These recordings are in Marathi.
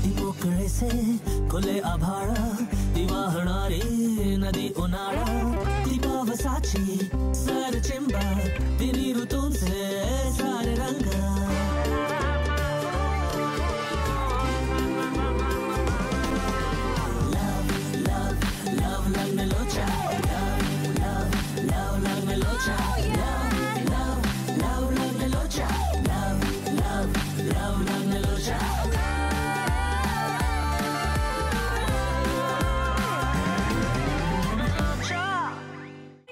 ती मोकळे से खुले आभाळा ती वाहणारी नदी उन्हाळा ती पावसाची सर चिंबा तिन्ही ऋतूंचे सारे रंग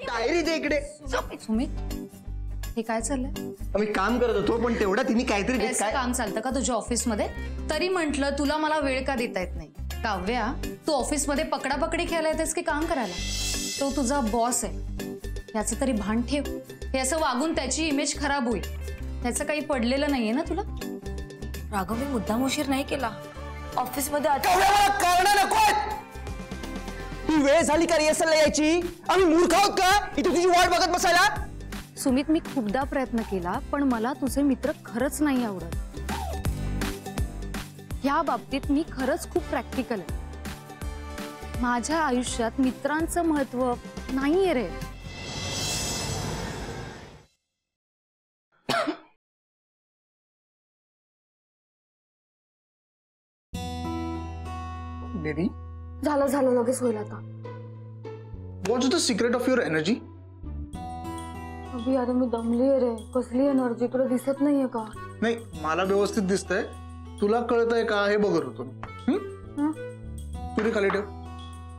डायरी दे इकडे. सुमित हे काय चाललंय? आम्ही काम करत होतो पण तेवढा तिने काहीतरी काय काम चालतं का तुझ्या ऑफिस मध्ये? तरी म्हंटल तुला मला वेळ का देता येत नाही. काव्या तू ऑफिस मध्ये पकडापकडी खेळायला येतेस की काम करायला? तो तुझा बॉस आहे याचं तरी भान ठेव. हे असं वागून त्याची इमेज खराब होईल. त्याचं काही पडलेलं नाहीये ना तुला? राघव मी मुद्दाम उशीर नाही केला. ऑफिस मध्ये तू वेळ झाली का रिहर्सलला यायची? आम्ही मूर्ख आहोत का इथे तुझी वाट बघत बसायला? सुमित मी खूपदा प्रयत्न केला पण मला तुझे मित्र खरंच नाही आवडत. या बाबतीत मी खरंच खूप प्रॅक्टिकल आहे. माझ्या आयुष्यात मित्रांचं महत्व नाहीये रे. बेबी झालं झालं लगेच होईल आता. What is the secret of your energy? Abhi अरे मी दमलीये रे. कसली एनर्जी तुला दिसत नाहीये का? नाही मला व्यवस्थित दिसतंय. तुला कळतंय का हे बघत होतो. सुरी खाली ठेव.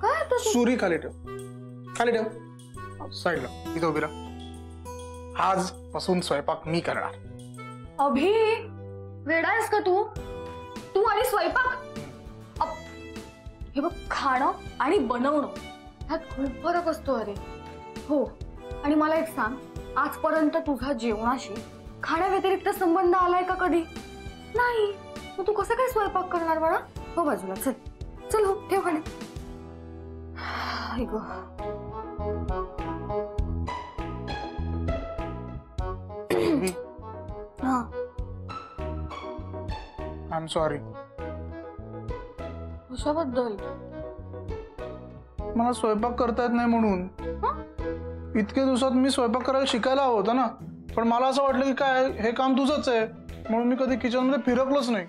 काय सुरी खाली ठेव. खाली ठेव. साईडला इथं उभी राहा. आजपासून स्वयंपाक मी करणार. अभि वेडा आहेस का तू? तू आणि स्वयंपाक? हे बघ खाणं आणि बनवणं ह्यात खूप फरक असतो अरे. हो आणि मला एक सांग आजपर्यंत तुझा जेवणाशी खाण्याव्यतिरिक्त संबंध आलाय का कधी? नाही. मग तू कसं काय स्वयंपाक करणार बाळा? हो बाजूला चल चल. हो ठेव खाणे. हा आय एम सॉरी. कशाबद्दल? मला स्वयंपाक करता येत नाही म्हणून. इतके दिवसात मी स्वयंपाक करायला शिकायला हवं होतं ना. पण मला असं वाटलं की काय हे काम तुझंच आहे म्हणून मी कधी किचन मध्ये फिरकलोच नाही.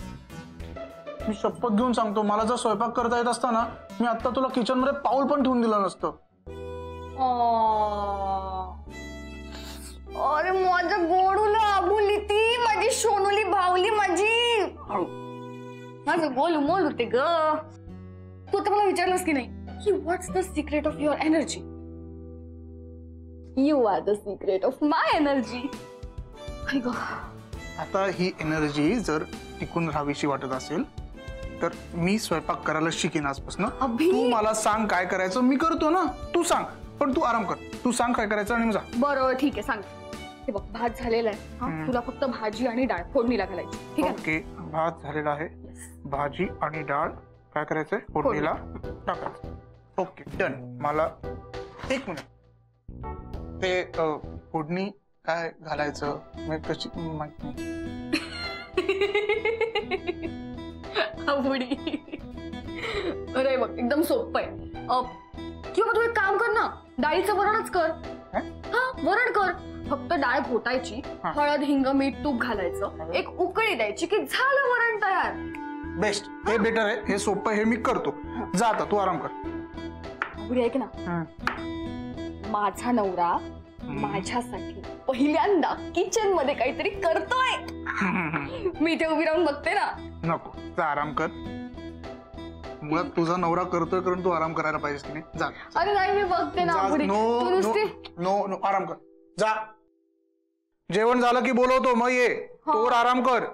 मी शपथ घेऊन सांगतो मला जर स्वयंपाक करता येत असता ना मी आता तुला किचन मध्ये पाऊल पण ठेवून दिलं नसतं. अरे माझं गोडूला आबुली ती माझी सोनुली भावली माझी. माझं गोलू मोल होते ग. तू तर मला विचारलंस की नाही की what's the secret of your energy? You are the secret of my energy. आता ही एनर्जी जर टिकून राहावीशी वाटत असेल तर मी स्वयंपाक करायला शिकेन आजपासून. तू मला सांग काय करायचं मी करतो ना. तू सांग पण तू आराम कर. तू सांग काय करायचं आणि जा. बरोबर ठीक आहे सांग. हे बघ भात झालेला आहे. तुला फक्त भाजी आणि डाळ फोडणीला घालायची. ठीक आहे? ओके भात झालेला आहे. भाजी आणि डाळ काय करायचंय? फोडणीला टाकायचं. Okay done. मला एक मिनिट ते फोडणी काय घालायचं कशी माहित नाही. अरे बघ एकदम सोपं आहे. किंवा तू एक काम कर ना डाळीचं वरणच कर. हा वरण कर. फक्त डाळ घोटायची हळद हिंग मीठ तूप घालायचं एक उकळी द्यायची की झालं वरण तयार. बेस्ट. हे बेटर आहे. हे सोपं आहे. हे मी करतो. जा आता तू आराम कर. ऐक ना माझा नवरा माझ्यासाठी पहिल्यांदा किचन मध्ये काहीतरी करतोय. मी इथे उभी राहून बघते ना. नको जा आराम कर. मुळात तुझा नवरा करतोय कारण तू आराम करायला पाहिजेस की नाही. जा. अरे नाही मी बघते ना. नो नो आराम कर. जा. जेवण झालं की बोलवतो मग ये. तोवर आराम कर.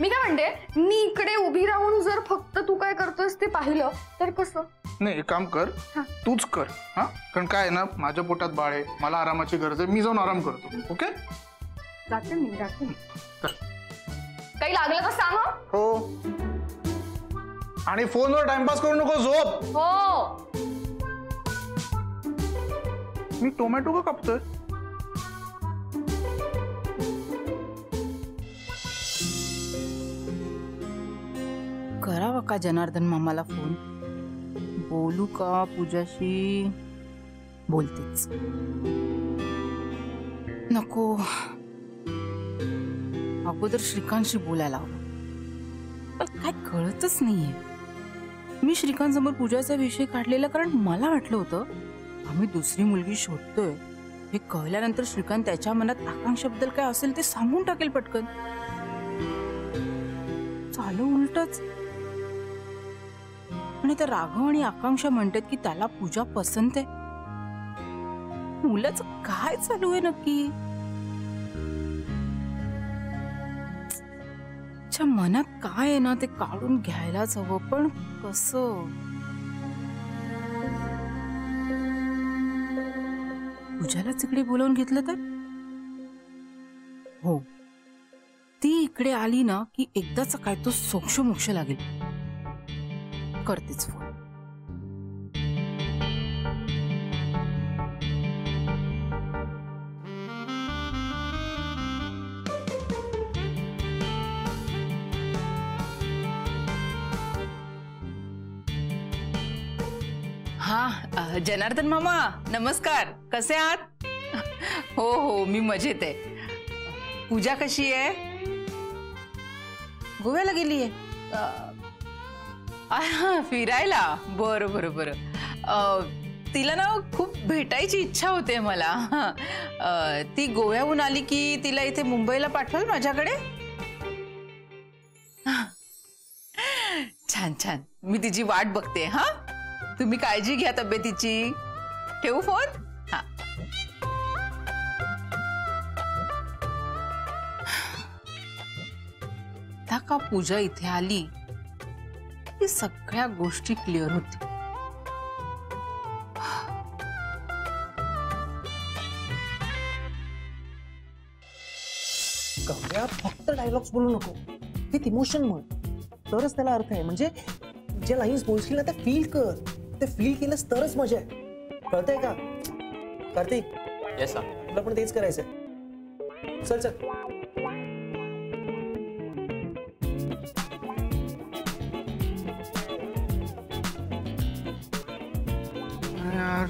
मी काय म्हणते मी इकडे उभी राहून जर फक्त तू काय करतोयस ते पाहिलं तर कसं? नाही एक काम कर तूच कर. हा कारण काय ना माझ्या पोटात बाळ आहे. मला आरामाची गरज आहे. मी जाऊन आराम करतो. ओके जाते मी जाते. काही लागलं तर सांग. हो आणि फोनवर टाइमपास करू नको. झोप. हो. मी टोमॅटो का कापतोय? का जनार्दन मामाला फोन? बोलू का पूजाशी? बोलतेच. नको, अगोदर श्रीकांतशी बोलायला हवं. पण काय कळतच नाहीये. मी श्रीकांत समोर पूजाचा विषय काढलेला कारण मला वाटलं होतं आम्ही दुसरी मुलगी शोधतोय हे कळल्यानंतर श्रीकांत त्याच्या मनात आकांक्षाबद्दल काय असेल ते सांगून टाकेल पटकन. चालू उलटच. आणि तर राघव आणि आकांक्षा म्हणतात की त्याला पूजा पसंत आहे. मुलाचं काय चालू आहे नक्की? च्या मनात काय आहे ना ते काढून घ्यायलाच हवं, पण कसं? पूजालाच इकडे बोलावून घेतलं तर? हो, ती इकडे आली ना की एकदाच काय तो सोक्ष मोक्ष लागेल. करतेच फोन. हा, जनार्दन मामा नमस्कार. कसे आहात? हो हो, मी मजेत आहे. पूजा कशी आहे? गोव्याला गेली आहे? फिरायला? बरं बरं बरं. तिला ना खूप भेटायची इच्छा होते मला. ती गोव्याहून आली की तिला इथे मुंबईला पाठवाल माझ्याकडे? छान छान, मी तिची वाट बघते. हा, तुम्ही काळजी घ्या तब्येतीची. ठेवू फोन? हा. का पूजा इथे आली की सगळ्या गोष्टी क्लिअर होती. गौऱ्या, फक्त डायलॉग्स बोलू नको, विथ इमोशन म्हण, तरच त्याला अर्थ आहे. म्हणजे जे लाईन्स बोलशील ना ते फील कर. ते फील केलंस तरच मजा आहे. कळतंय का कार्तिक? Yes sir. तुला पण तेच करायचंय. चल चल. यार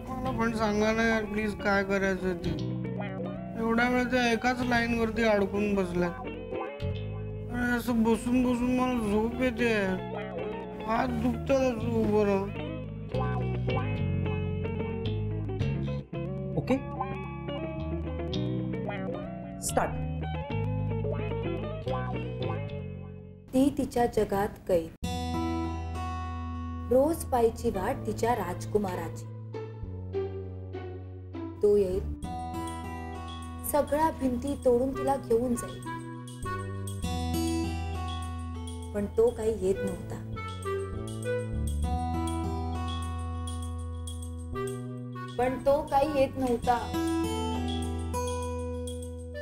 मला पण सांगा ना यार प्लीज, काय करायचं ते. एवढ्या वेळ त्या एकाच लाईन वरती अडकून बसलाय. असं बसून बसून मला झोप येते. हात दुखतात उभं राहून. Okay, start. ती तिच्या जगात कैद, रोज पायची वाट तिच्या राजकुमाराची. तो येईल, सगळ्या भिंती तोडून तिला घेऊन जाईल. पण तो काही येत नव्हता. पण तो काही येत नव्हता.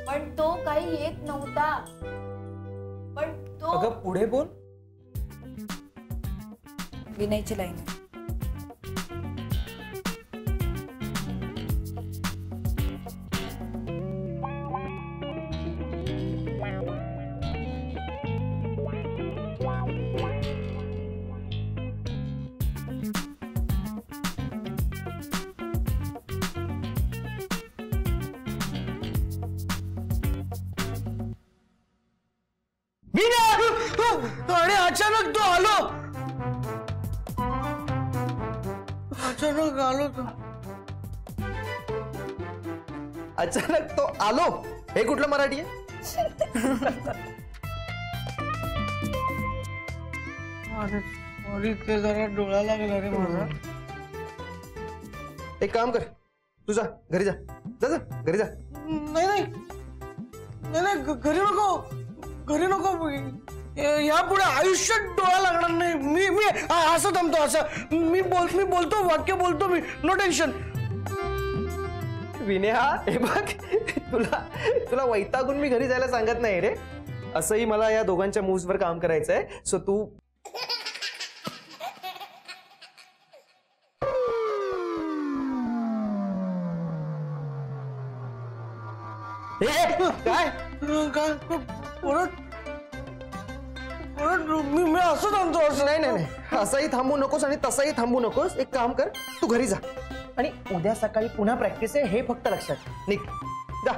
पण तो काही येत नव्हता. पण तो. अगं पुढे बोल. विनयची लाईन. आणि अचानक तो आलो. अचानक आलो तो. अचानक तो आलो, हे कुठलं मराठी आहे? अरे सॉरी, ते जरा डोळा लागला रे माझा. एक काम कर, तू जा घरी, जा जा जा घरी जा. नाही नाही नाही, घरी नको, घरी नको. यापुढे आयुष्यात डोळा लागणार नाही. मी मी असं थांबतो, असं मी बोलतो, वाक्य बोलतो मी. No tension. विनेहा, हे बघ, तुला वैतागून मी घरी जायला सांगत नाही रे. असंही मला या दोघांच्या मूव्स वर काम करायचंय. सो तू काय काय परत मी असं थांबतो असं नाही नाही नाही असंही थांबू नकोस आणि तसंही थांबू नकोस. एक काम कर, तू घरी जा आणि उद्या सकाळी पुन्हा प्रॅक्टिस आहे हे फक्त लक्षात निघ. जा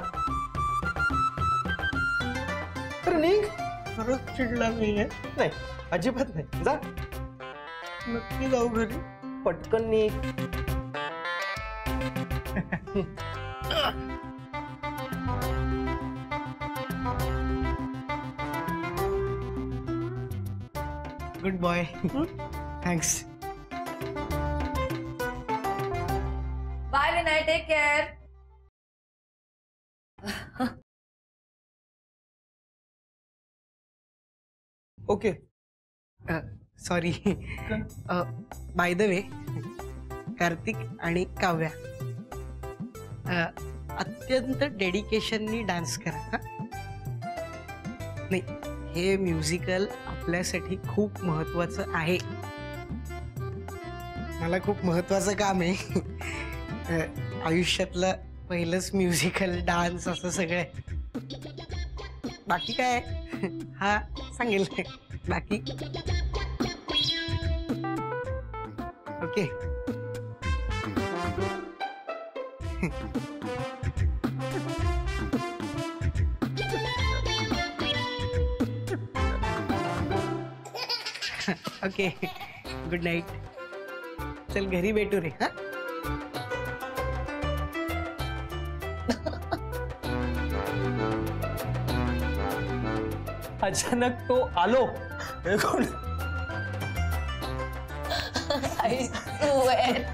तर निघ. खरंच चिडला नाहीये? नाही अजिबात नाही. जा नक्की जाऊ घरी. पटकन निघ. Good boy. Thanks. Bye Vinay, take care. Okay. Sorry. By the way, Kartik आणि काव्या अत्यंत डेडिकेशननी डान्स करा. हा नाही, हे म्युझिकल आपल्यासाठी खूप महत्वाचं आहे. मला खूप महत्वाचं काम आहे. आयुष्यातलं पहिलंच म्युझिकल डान्स असं सगळं. बाकी काय हा सांगेल. बाकी ओके. Okay, good night. चल घरी भेटू रे. हा अचानक तो आलो. हे कोण? I swear.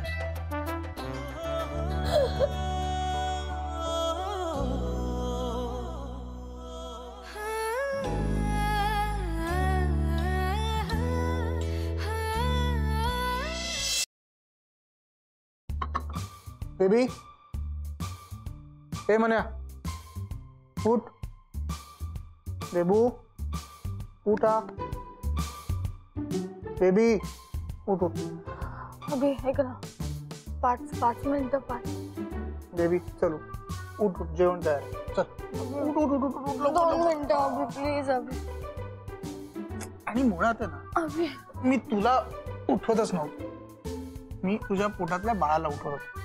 बेबी, हे म्हण्या उठ. बेबू उठा. बेबी उठ उठ. अभि ऐक ना, 5 मिनिटं. बेबी चल उठ उठ. जेवण तयार. चल उठ उठ उठ उठ. 2 मिनिटं अभि, प्लीज अभि. आणि मुळात आहे ना, अभि मी तुला उठवतच नव्हतो. मी तुझ्या पोटातल्या बाळाला उठवत होतो.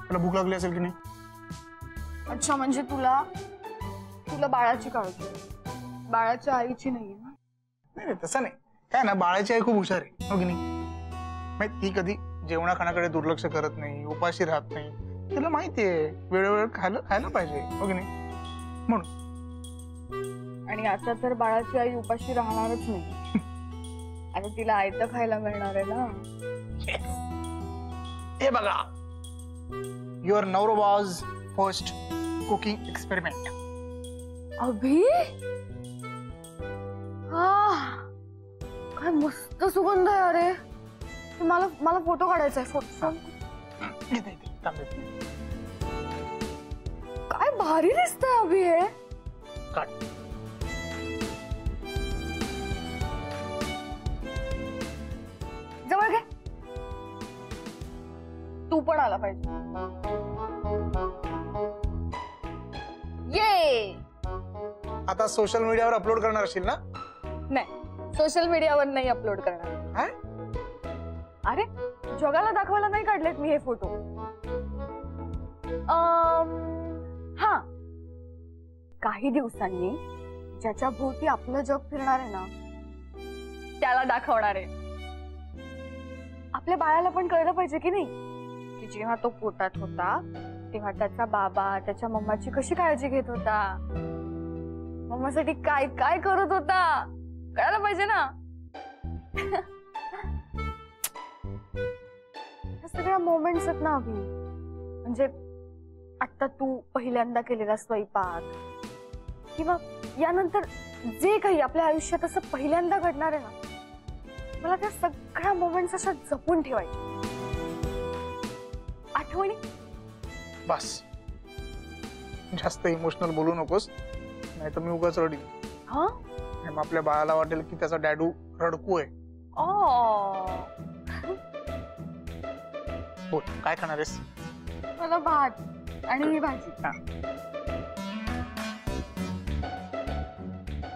तुला भूक लागली असेल की नाही? अच्छा, म्हणजे तुला बाळाची काळजी, बाळाच्या आईची नाहीये ना? नाही तसं नाही. काय ना, बाळाची आई खूप हुशार आहे, हो की नाही? माहिती, ती कधी जेवणा खाण्याकडे दुर्लक्ष करत नाही, उपाशी राहत नाही. तिला माहितीये वेळोवेळ खायला पाहिजे, हो की नाही? म्हणून. आणि आता तर बाळाची आई उपाशी राहणारच नाही. आता तिला आयतं खायला मिळणार आहे ना. हे बघा, युअर नवरोबाज फर्स्ट कुकिंग एक्सपेरिमेंट. अभि, काय मस्त सुगंध आहे. अरे मला फोटो काढायचा आहे. फोटो काय भारी दिसतंय अभि. हे काढ. जवळ घे. तू पण आला पाहिजे. ये. आता सोशल मीडियावर अपलोड करणार असेल ना? नाही, सोशल मीडियावर नाही अपलोड करणार. अरे जगाला दाखवायला नाही काढलेत मी हे फोटो. हा, काही दिवसांनी ज्याच्या भोवती आपलं जग फिरणार आहे ना, त्याला दाखवणार आहे. आपल्या बाळाला पण कळलं पाहिजे की नाही, की जेव्हा तो पोटात होता तेव्हा त्याचा बाबा त्याच्या मम्माची कशी काळजी घेत होता, मम्मासाठी काय काय करत होता, कळायला पाहिजे ना. सगळ्या मोमेंट्स आहेत ना अभि. म्हणजे आता तू पहिल्यांदा केलेला स्वयंपाक, किंवा यानंतर जे काही आपल्या आयुष्यात असं पहिल्यांदा घडणार आहे ना, मला त्या सगळ्या मोमेंट्स अशा जपून ठेवायच्या आठवणी. बस, जास्त इमोशनल बोलू नकोस, नाही तर मी उगाच रडी. हा, मग आपल्या बाळाला वाटेल की त्याचा डॅडू रडकू आहे. बोल, काय खाणार आहेस? मला भात आणि ही भाजी.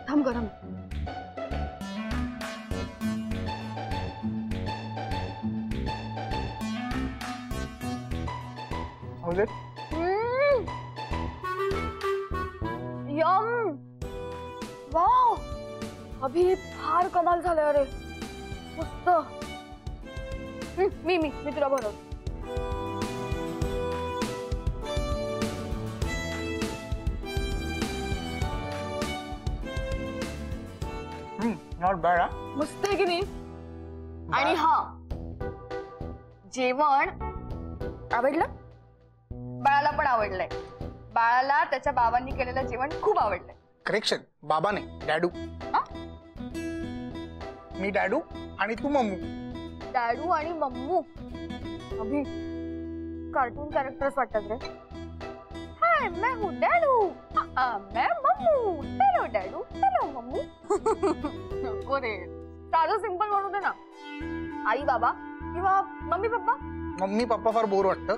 थांब गरम. म्हणजे यम वाव अभि फार कमाल झालं अरे मस्त मी तुला भरवते नॉट बॅड. मस्त आहे की नाही. आणि हा जेवण आवडलं बाळाला पण आवडलंय. बाळाला त्याच्या बाबांनी केलेलं जेवण खूप आवडलंय. करेक्शन बाबा नाही डॅडू. मी डॅडू आणि तू मम्मू. डॅडू आणि मम्मू अभि कार्टून कॅरेक्टर्स वाटतात रे. हाय मैं हूँ डॅडू मैं मम्मू. Hello डॅडू hello Mamu. नको रे साधं सिंपल म्हणू दे ना. आई बाबा किंवा मम्मी पप्पा. मम्मी पप्पा फार बोर वाटतं.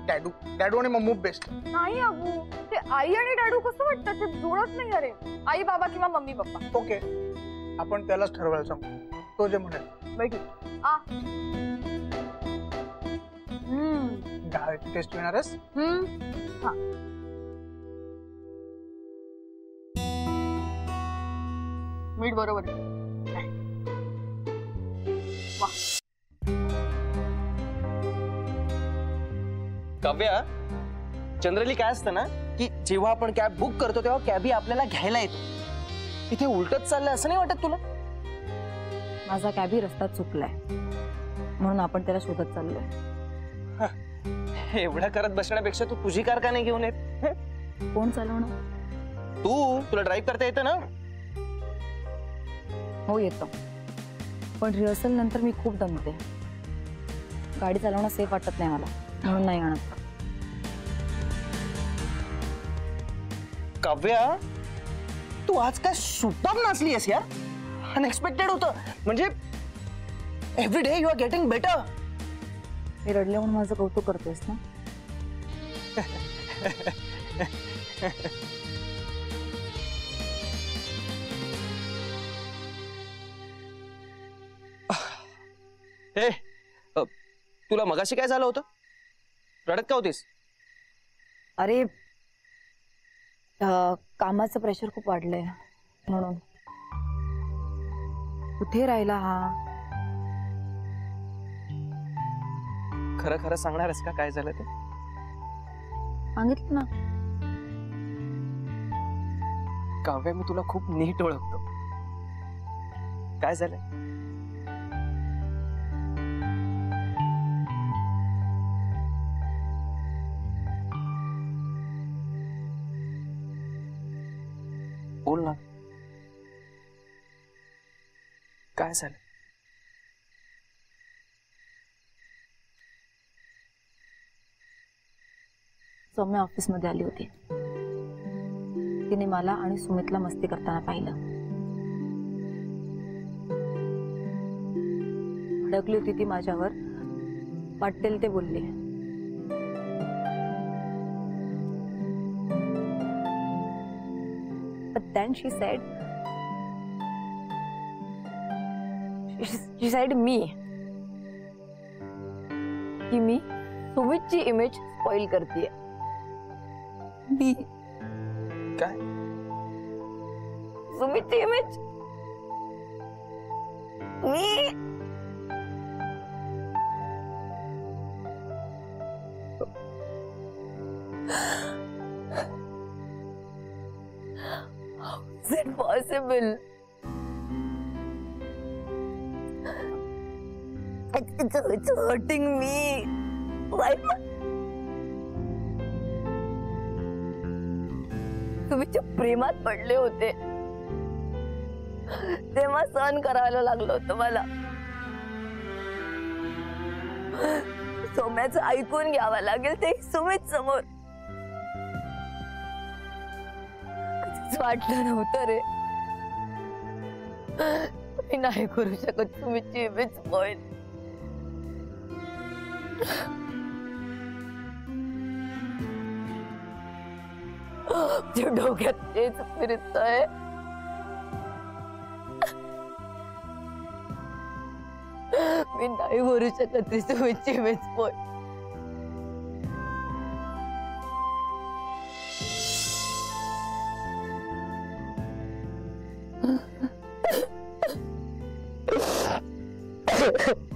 डॅडू डॅडू आणि मम्मू बेस्ट. नाही अबू ते आई आणि डॅडू कसं वाटतं ते जुळत नाही अरे. आई बाबा किंवा मम्मी पप्पा. ओके आपण त्यालाच ठरवायला सांगू तो जे म्हणेल. बैठी डाळची टेस्ट येणार आहेस. हा मीठ बरोबर आहे. काव्या जनरली काय असतं ना की जेव्हा आपण कॅब बुक करतो तेव्हा कॅबी आपल्याला घ्यायला येतो. इथे उलटच चाललंय असं नाही वाटत तुला? माझा कॅबी रस्ता चुकलाय म्हणून आपण त्याला शोधत चाललोय. एवढं करत बसण्यापेक्षा तू तुझी कार का नाही घेऊन येत? कोण चालवणार? तुला ड्राईव्ह करता येतं ना? हो येतं पण रिहर्सल नंतर मी खूप दमते. गाडी चालवणं सेफ वाटत नाही मला म्हणून नाही आणत. काव्या तू आज काय सुद्धा नाचली आहेस यार. अनएक्सपेक्टेड होतं. म्हणजे every day you are getting better. मी रडले म्हणून माझं कौतुक करतेस ना. हे तुला मगाशी काय झालं होतं? रडत का होतीस? अरे कामाचं प्रेशर खूप वाढलंय म्हणून. कुठे राहिला हा? खरं खरं सांगणार आहेस का काय झालं ते? सांगितलं ना. काव्या मी तुला खूप नीट ओळखतो. काय झालं? बोल ना काय झालं? सौम्या ऑफिस मध्ये आली होती. तिने मला आणि सुमितला मस्ती करताना पाहिलं. भडकली होती ती माझ्यावर. वाटेल ते बोलली. But then she said me की मी सुमितची इमेज स्पॉइल करतेय. मी काय? सुमितची इमेज मी Is it possible? It's hurting me. Why? तुम्ही प्रेमात पडले होते तेव्हा सहन करायला लागलं होतं मला. सौम्याचं ऐकून घ्यावं लागेल ते सुमित समोर. वाटलं नव्हतं रे. मी नाही करू शकत तुमची इमेज स्पॉइल. डोक्यात तेच फिरतंय. मी नाही करू शकत तुमची इमेज स्पॉइल. आहे